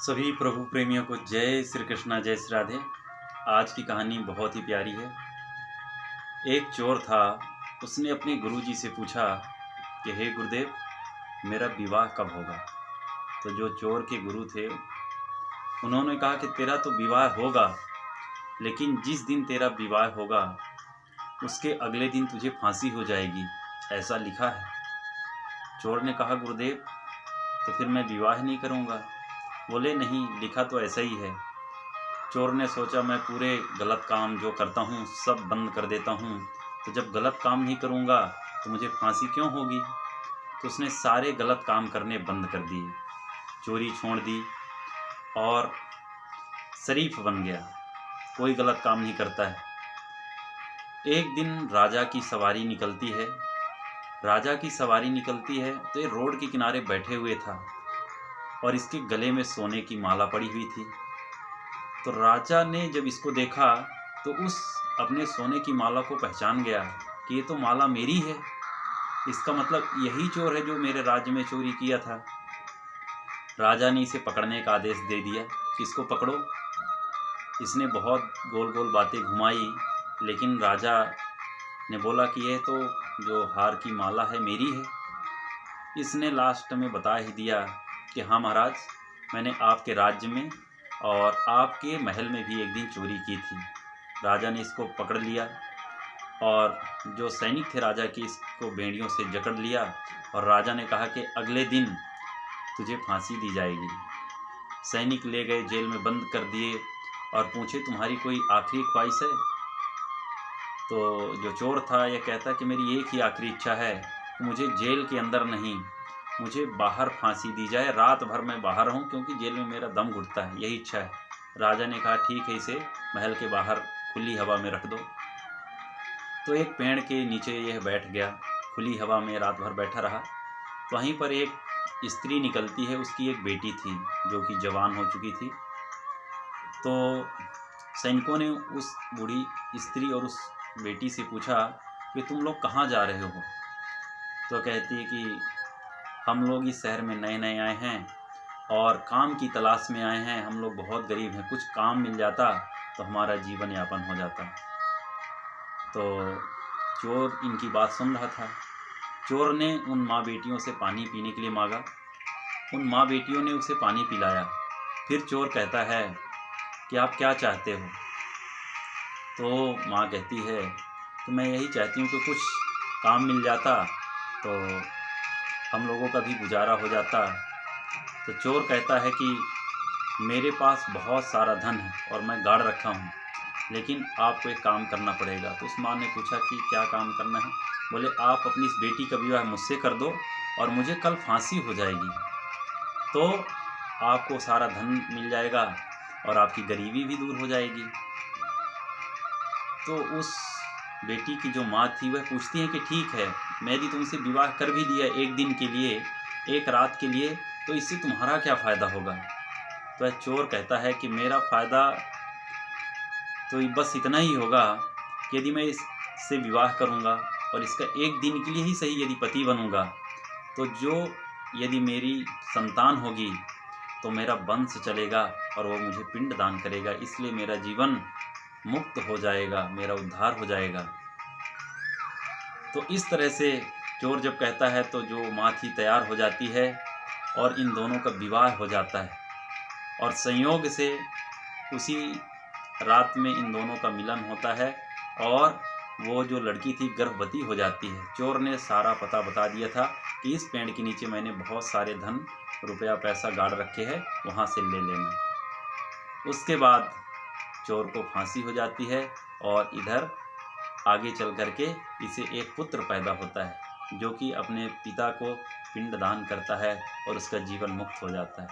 सभी प्रभु प्रेमियों को जय श्री कृष्णा, जय श्री राधे। आज की कहानी बहुत ही प्यारी है। एक चोर था, उसने अपने गुरुजी से पूछा कि हे गुरुदेव, मेरा विवाह कब होगा। तो जो चोर के गुरु थे उन्होंने कहा कि तेरा तो विवाह होगा, लेकिन जिस दिन तेरा विवाह होगा उसके अगले दिन तुझे फांसी हो जाएगी, ऐसा लिखा है। चोर ने कहा गुरुदेव, तो फिर मैं विवाह नहीं करूँगा। बोले नहीं, लिखा तो ऐसा ही है। चोर ने सोचा मैं पूरे गलत काम जो करता हूँ सब बंद कर देता हूँ, तो जब गलत काम नहीं करूँगा तो मुझे फांसी क्यों होगी। तो उसने सारे गलत काम करने बंद कर दिए, चोरी छोड़ दी और शरीफ बन गया, कोई गलत काम नहीं करता है। एक दिन राजा की सवारी निकलती है। राजा की सवारी निकलती है तो ये रोड के किनारे बैठे हुए था और इसके गले में सोने की माला पड़ी हुई थी। तो राजा ने जब इसको देखा तो उस अपने सोने की माला को पहचान गया कि ये तो माला मेरी है, इसका मतलब यही चोर है जो मेरे राज्य में चोरी किया था। राजा ने इसे पकड़ने का आदेश दे दिया कि इसको पकड़ो। इसने बहुत गोल गोल बातें घुमाई, लेकिन राजा ने बोला कि ये तो जो हार की माला है मेरी है। इसने लास्ट में बता ही दिया कि हाँ महाराज, मैंने आपके राज्य में और आपके महल में भी एक दिन चोरी की थी। राजा ने इसको पकड़ लिया और जो सैनिक थे राजा के, इसको बेड़ियों से जकड़ लिया और राजा ने कहा कि अगले दिन तुझे फांसी दी जाएगी। सैनिक ले गए, जेल में बंद कर दिए और पूछे तुम्हारी कोई आखिरी ख्वाहिश है। तो जो चोर था यह कहता कि मेरी एक ही आखिरी इच्छा है, मुझे जेल के अंदर नहीं, मुझे बाहर फांसी दी जाए, रात भर मैं बाहर रहूं, क्योंकि जेल में मेरा दम घुटता है, यही इच्छा है। राजा ने कहा ठीक है, इसे महल के बाहर खुली हवा में रख दो। तो एक पेड़ के नीचे यह बैठ गया, खुली हवा में रात भर बैठा रहा। तो वहीं पर एक स्त्री निकलती है, उसकी एक बेटी थी जो कि जवान हो चुकी थी। तो सैनिकों ने उस बूढ़ी स्त्री और उस बेटी से पूछा कि तुम लोग कहाँ जा रहे हो। तो कहती है कि हम लोग इस शहर में नए नए आए हैं और काम की तलाश में आए हैं, हम लोग बहुत गरीब हैं, कुछ काम मिल जाता तो हमारा जीवन यापन हो जाता। तो चोर इनकी बात सुन रहा था। चोर ने उन माँ बेटियों से पानी पीने के लिए मांगा, उन माँ बेटियों ने उसे पानी पिलाया। फिर चोर कहता है कि आप क्या चाहते हो। तो माँ कहती है कि मैं यही चाहती हूँ कि कुछ काम मिल जाता तो हम लोगों का भी गुजारा हो जाता। तो चोर कहता है कि मेरे पास बहुत सारा धन है और मैं गाड़ रखा हूँ, लेकिन आपको एक काम करना पड़ेगा। तो उस माँ ने पूछा कि क्या काम करना है। बोले आप अपनी इस बेटी का विवाह मुझसे कर दो और मुझे कल फांसी हो जाएगी, तो आपको सारा धन मिल जाएगा और आपकी गरीबी भी दूर हो जाएगी। तो उस बेटी की जो माँ थी वह पूछती है कि ठीक है, मैं यदि तुमसे विवाह कर भी दिया एक दिन के लिए, एक रात के लिए, तो इससे तुम्हारा क्या फ़ायदा होगा। तो चोर कहता है कि मेरा फ़ायदा तो बस इतना ही होगा कि यदि मैं इससे विवाह करूँगा और इसका एक दिन के लिए ही सही यदि पति बनूँगा, तो जो यदि मेरी संतान होगी तो मेरा वंश चलेगा और वो मुझे पिंड दान करेगा, इसलिए मेरा जीवन मुक्त हो जाएगा, मेरा उद्धार हो जाएगा। तो इस तरह से चोर जब कहता है तो जो माँ थी तैयार हो जाती है और इन दोनों का विवाह हो जाता है और संयोग से उसी रात में इन दोनों का मिलन होता है और वो जो लड़की थी गर्भवती हो जाती है। चोर ने सारा पता बता दिया था कि इस पेड़ के नीचे मैंने बहुत सारे धन रुपया पैसा गाड़ रखे हैं, वहाँ से ले लेना। उसके बाद चोर को फांसी हो जाती है और इधर आगे चल करके इसे एक पुत्र पैदा होता है जो कि अपने पिता को पिंड दान करता है और उसका जीवन मुक्त हो जाता है।